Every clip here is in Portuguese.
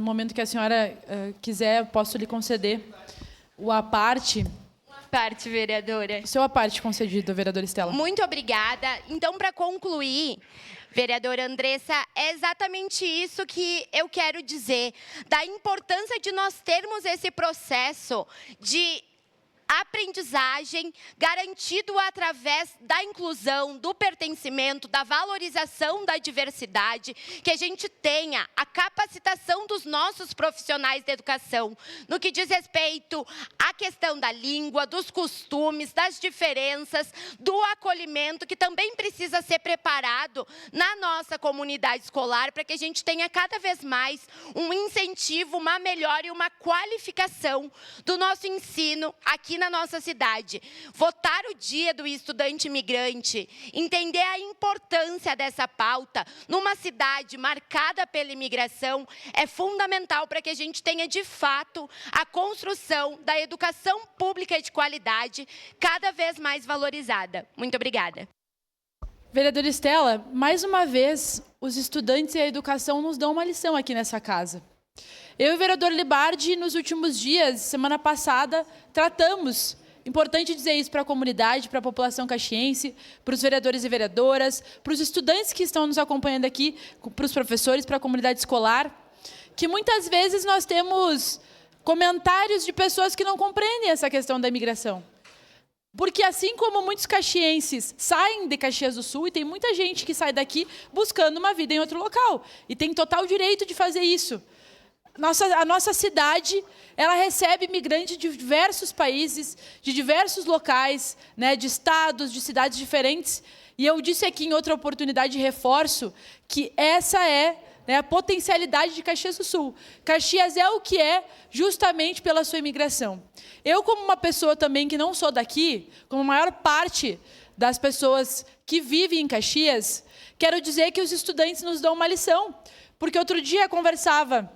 momento que a senhora quiser, posso lhe conceder o à parte. Parte, vereadora. O seu à parte concedido, vereadora Estela. Muito obrigada. Então, para concluir, vereadora Andressa, é exatamente isso que eu quero dizer, da importância de nós termos esse processo de aprendizagem garantido através da inclusão, do pertencimento, da valorização da diversidade, que a gente tenha a capacitação dos nossos profissionais da educação, no que diz respeito à questão da língua, dos costumes, das diferenças, do acolhimento, que também precisa ser preparado na nossa comunidade escolar, para que a gente tenha cada vez mais um incentivo, uma melhora e uma qualificação do nosso ensino aqui na nossa cidade. Votar o Dia do Estudante Imigrante, entender a importância dessa pauta numa cidade marcada pela imigração é fundamental para que a gente tenha, de fato, a construção da educação pública de qualidade cada vez mais valorizada. Muito obrigada. Vereadora Estela, mais uma vez, os estudantes e a educação nos dão uma lição aqui nessa casa. Eu e o vereador Libardi, nos últimos dias, semana passada, tratamos, importante dizer isso para a comunidade, para a população caxiense, para os vereadores e vereadoras, para os estudantes que estão nos acompanhando aqui, para os professores, para a comunidade escolar, que muitas vezes nós temos comentários de pessoas que não compreendem essa questão da imigração. Porque assim como muitos caxienses saem de Caxias do Sul, e tem muita gente que sai daqui buscando uma vida em outro local, e tem total direito de fazer isso. A nossa cidade, ela recebe imigrantes de diversos países, de diversos locais, né, de estados, de cidades diferentes. E eu disse aqui em outra oportunidade, reforço, que essa é, né, a potencialidade de Caxias do Sul. Caxias é o que é justamente pela sua imigração. Eu, como uma pessoa também que não sou daqui, como a maior parte das pessoas que vivem em Caxias, quero dizer que os estudantes nos dão uma lição. Porque outro dia eu conversava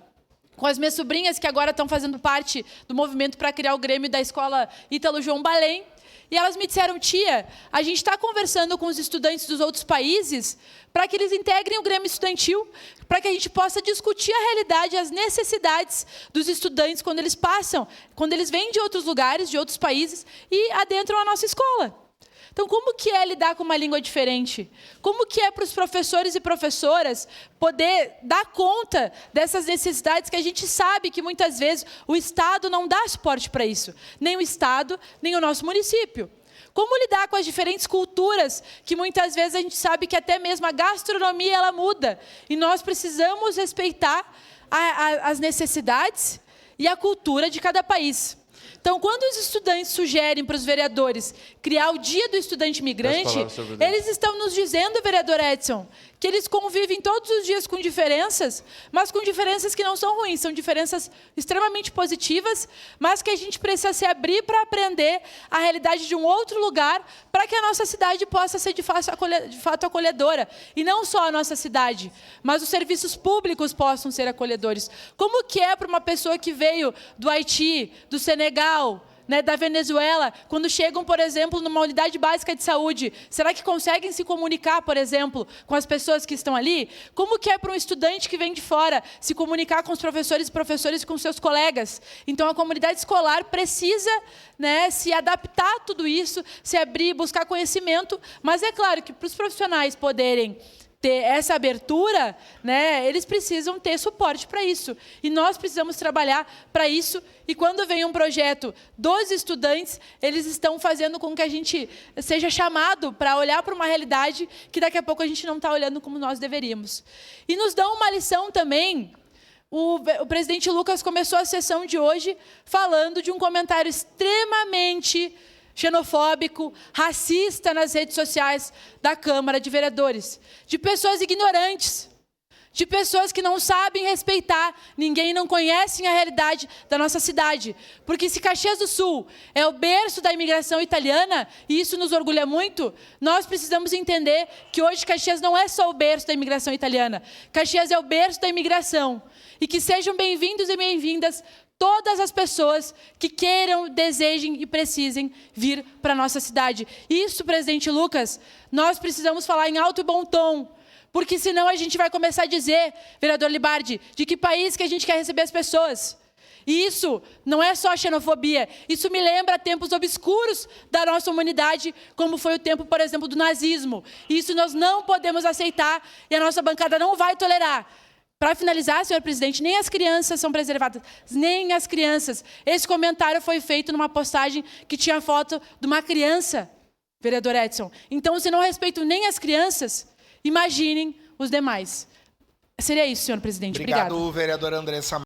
com as minhas sobrinhas, que agora estão fazendo parte do movimento para criar o Grêmio da Escola Ítalo João Balém, e elas me disseram, tia, a gente está conversando com os estudantes dos outros países para que eles integrem o Grêmio Estudantil, para que a gente possa discutir a realidade, as necessidades dos estudantes quando eles passam, quando eles vêm de outros lugares, de outros países, e adentram a nossa escola. Então, como que é lidar com uma língua diferente? Como que é para os professores e professoras poder dar conta dessas necessidades que a gente sabe que muitas vezes o Estado não dá suporte para isso? Nem o Estado, nem o nosso município. Como lidar com as diferentes culturas, que muitas vezes a gente sabe que até mesmo a gastronomia ela muda. E nós precisamos respeitar as necessidades e a cultura de cada país. Então, quando os estudantes sugerem para os vereadores criar o Dia do Estudante Imigrante, eles estão nos dizendo, vereador Edson, que eles convivem todos os dias com diferenças, mas com diferenças que não são ruins, são diferenças extremamente positivas, mas que a gente precisa se abrir para aprender a realidade de um outro lugar, para que a nossa cidade possa ser de fato acolhedora. E não só a nossa cidade, mas os serviços públicos possam ser acolhedores. Como que é para uma pessoa que veio do Haiti, do Senegal, né, da Venezuela, quando chegam, por exemplo, numa unidade básica de saúde, será que conseguem se comunicar, por exemplo, com as pessoas que estão ali? Como que é para um estudante que vem de fora se comunicar com os professores e professores e com seus colegas? Então, a comunidade escolar precisa, né, se adaptar a tudo isso, se abrir, buscar conhecimento, mas é claro que para os profissionais poderem ter essa abertura, né, eles precisam ter suporte para isso. E nós precisamos trabalhar para isso. E quando vem um projeto dos estudantes, eles estão fazendo com que a gente seja chamado para olhar para uma realidade que daqui a pouco a gente não está olhando como nós deveríamos. E nos dão uma lição também. O presidente Lucas começou a sessão de hoje falando de um comentário extremamente xenofóbico, racista nas redes sociais da Câmara de Vereadores, de pessoas ignorantes, de pessoas que não sabem respeitar ninguém, não conhecem a realidade da nossa cidade. Porque se Caxias do Sul é o berço da imigração italiana, e isso nos orgulha muito, nós precisamos entender que hoje Caxias não é só o berço da imigração italiana, Caxias é o berço da imigração. E que sejam bem-vindos e bem-vindas todas as pessoas que queiram, desejem e precisem vir para a nossa cidade. Isso, presidente Lucas, nós precisamos falar em alto e bom tom, Porque senão a gente vai começar a dizer, vereador Libardi, de que país que a gente quer receber as pessoas. E isso não é só xenofobia, isso me lembra tempos obscuros da nossa humanidade, como foi o tempo, por exemplo, do nazismo. E isso nós não podemos aceitar e a nossa bancada não vai tolerar. Para finalizar, senhor presidente, nem as crianças são preservadas, nem as crianças. Esse comentário foi feito numa postagem que tinha foto de uma criança, vereador Edson. Então, se não respeitam nem as crianças, imaginem os demais. Seria isso, senhor presidente. Obrigado, Obrigada. vereadora Andressa.